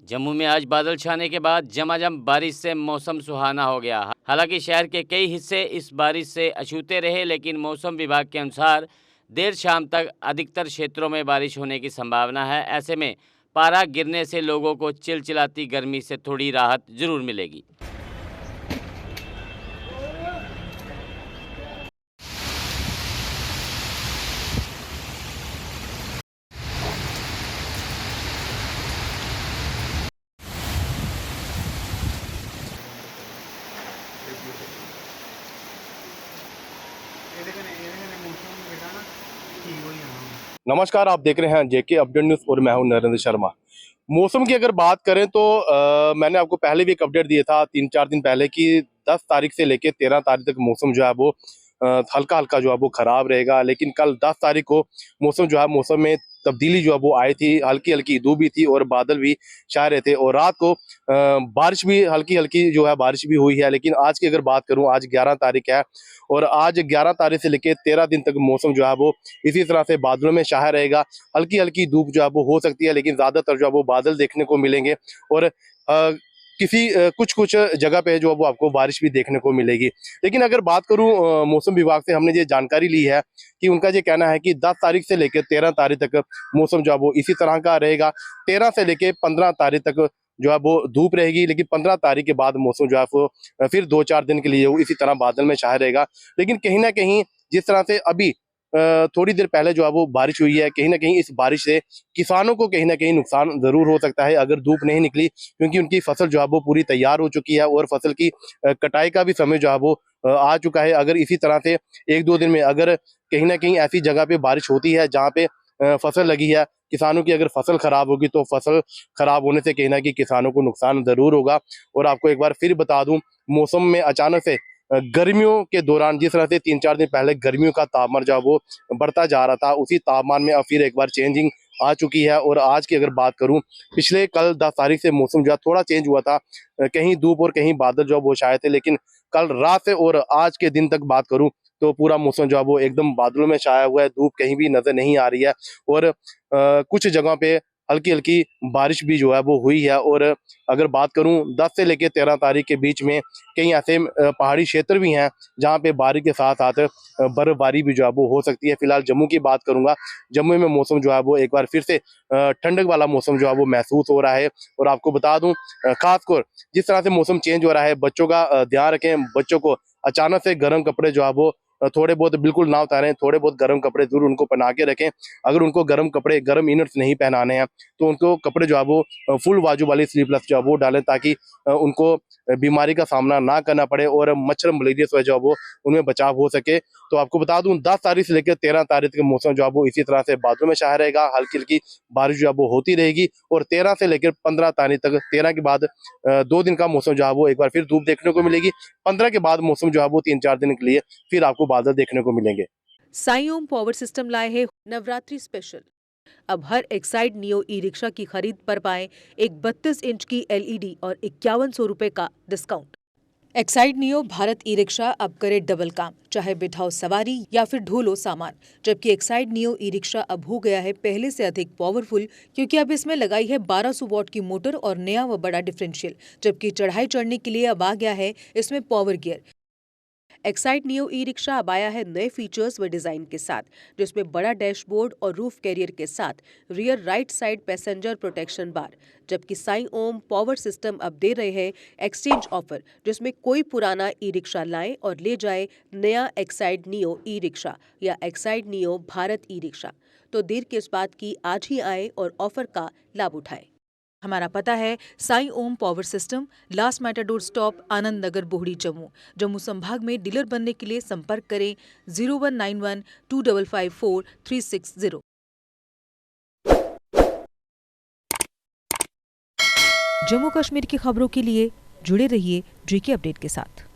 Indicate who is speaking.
Speaker 1: जम्मू में आज बादल छाने के बाद झमाझम बारिश से मौसम सुहाना हो गया। हालांकि शहर के कई हिस्से इस बारिश से अछूते रहे, लेकिन मौसम विभाग के अनुसार देर शाम तक अधिकतर क्षेत्रों में बारिश होने की संभावना है। ऐसे में पारा गिरने से लोगों को चिलचिलाती गर्मी से थोड़ी राहत जरूर मिलेगी।
Speaker 2: नमस्कार, आप देख रहे हैं जेके अपडेट न्यूज़ और मैं हूं नरेंद्र शर्मा। मौसम की अगर बात करें तो मैंने आपको पहले भी एक अपडेट दिया था 3-4 दिन पहले कि 10 तारीख से लेकर 13 तारीख तक मौसम जो है वो हल्का हल्का जो है वो खराब रहेगा। लेकिन कल 10 तारीख को मौसम जो है मौसम में तब्दीली जो है वो आई थी। हल्की हल्की धूप भी थी और बादल भी छा रहे थे और रात को बारिश भी हल्की हल्की जो है बारिश भी हुई है। लेकिन आज की अगर बात करूं, आज 11 तारीख है और आज 11 तारीख से लेकर 13 दिन तक मौसम जो है वो इसी तरह से बादलों में छाया रहेगा। हल्की हल्की धूप जो है वो हो सकती है, लेकिन ज्यादातर जो है वो बादल देखने को मिलेंगे और कुछ कुछ जगह पे जो है वो आपको बारिश भी देखने को मिलेगी। लेकिन अगर बात करूं मौसम विभाग से हमने ये जानकारी ली है कि उनका ये कहना है कि 10 तारीख से लेकर 13 तारीख तक मौसम जो है वो इसी तरह का रहेगा। 13 से लेकर 15 तारीख तक जो है वो धूप रहेगी, लेकिन 15 तारीख के बाद मौसम जो है वो फिर 2-4 दिन के लिए वो इसी तरह बादल में छाया रहेगा। लेकिन कहीं ना कहीं जिस तरह से अभी थोड़ी देर पहले जो है वो बारिश हुई है, कहीं ना कहीं इस बारिश से किसानों को कहीं ना कहीं नुकसान जरूर हो सकता है अगर धूप नहीं निकली, क्योंकि उनकी फसल जो है वो पूरी तैयार हो चुकी है और फसल की कटाई का भी समय जो है वो आ चुका है। अगर इसी तरह से 1-2 दिन में अगर कहीं ना कहीं ऐसी जगह पे बारिश होती है जहाँ पे फसल लगी है, किसानों की अगर फसल खराब होगी तो फसल खराब होने से कहीं ना कहीं किसानों को नुकसान जरूर होगा। और आपको एक बार फिर बता दूं, मौसम में अचानक से गर्मियों के दौरान जिस तरह से 3-4 दिन पहले गर्मियों का तापमान जो है वो बढ़ता जा रहा था, उसी तापमान में अब फिर एक बार चेंजिंग आ चुकी है। और आज की अगर बात करूं, पिछले कल 10 तारीख से मौसम जो है थोड़ा चेंज हुआ था, कहीं धूप और कहीं बादल जो है वो छाए थे। लेकिन कल रात से और आज के दिन तक बात करूं तो पूरा मौसम जो है वो एकदम बादलों में छाया हुआ है, धूप कहीं भी नजर नहीं आ रही है और कुछ जगहों पे हल्की हल्की बारिश भी जो है वो हुई है। और अगर बात करूं 10 से लेकर 13 तारीख के बीच में कई ऐसे पहाड़ी क्षेत्र भी हैं जहां पे बारिश के साथ साथ बर्फबारी भी जो है वो हो सकती है। फिलहाल जम्मू की बात करूंगा, जम्मू में मौसम जो है वो एक बार फिर से ठंडक वाला मौसम जो है वो महसूस हो रहा है। और आपको बता दूं, खासकर जिस तरह से मौसम चेंज हो रहा है, बच्चों का ध्यान रखें। बच्चों को अचानक से गर्म कपड़े जो है वो थोड़े बहुत बिल्कुल ना उतारें, थोड़े बहुत गर्म कपड़े जरूर उनको पहना के रखें। अगर उनको गर्म कपड़े, गर्म इनर्स नहीं पहनाने हैं तो उनको कपड़े जो है वो फुल बाजू वाली स्लीवलेस जो है वो डालें, ताकि उनको बीमारी का सामना ना करना पड़े और मच्छर मलेरिया से जो है वो उनमें बचाव हो सके। तो आपको बता दूं, 10 तारीख से लेकर 13 तारीख तक मौसम जो है वो इसी तरह से बादलों में छाया रहेगा, हल्की हल्की बारिश जो है वो होती रहेगी। और 13 से लेकर 15 तारीख तक, 13 के बाद 2 दिन का मौसम जो है वो एक बार फिर धूप देखने को मिलेगी। 15 के बाद मौसम जो है वो 3-4 दिन के लिए फिर आपको बादल देखने को मिलेंगे।
Speaker 3: साई ओम पावर सिस्टम लाए है नवरात्रि स्पेशल। अब हर एक्साइड नियो ई रिक्शा की खरीद पर पाएं एक 32 इंच की एलईडी और 5100 रुपए का discount. Exide neo Bharat e rickshaw अब करे डबल काम, चाहे बिठाओ सवारी या फिर ढोलो सामान। जबकि एक्साइड नियो ई रिक्शा अब हो गया है पहले से अधिक पावरफुल, क्योंकि अब इसमें लगाई है 1200 वॉट की मोटर और नया व बड़ा डिफरेंशियल। जबकि चढ़ाई चढ़ने के लिए अब आ गया है इसमें power gear. Exide neo e rickshaw अब आया है नए फीचर्स व डिजाइन के साथ, जिसमें बड़ा डैशबोर्ड और रूफ कैरियर के साथ rear right side passenger protection bar. जबकि साई ओम पावर सिस्टम अब दे रहे हैं एक्सचेंज ऑफर, जिसमें कोई पुराना ई रिक्शा लाए और ले जाए नया एक्साइड नियो ई रिक्शा या Exide neo Bharat e rickshaw. तो देर किस बात की, आज ही आए और ऑफर का लाभ उठाए। हमारा पता है Sai Om power system, last matador stop, Anand Nagar, Bohri, Jammu. Jammu संभाग में डीलर बनने के लिए संपर्क करें 0191 2554 360। जम्मू कश्मीर की खबरों के लिए जुड़े रहिए जेके अपडेट के साथ।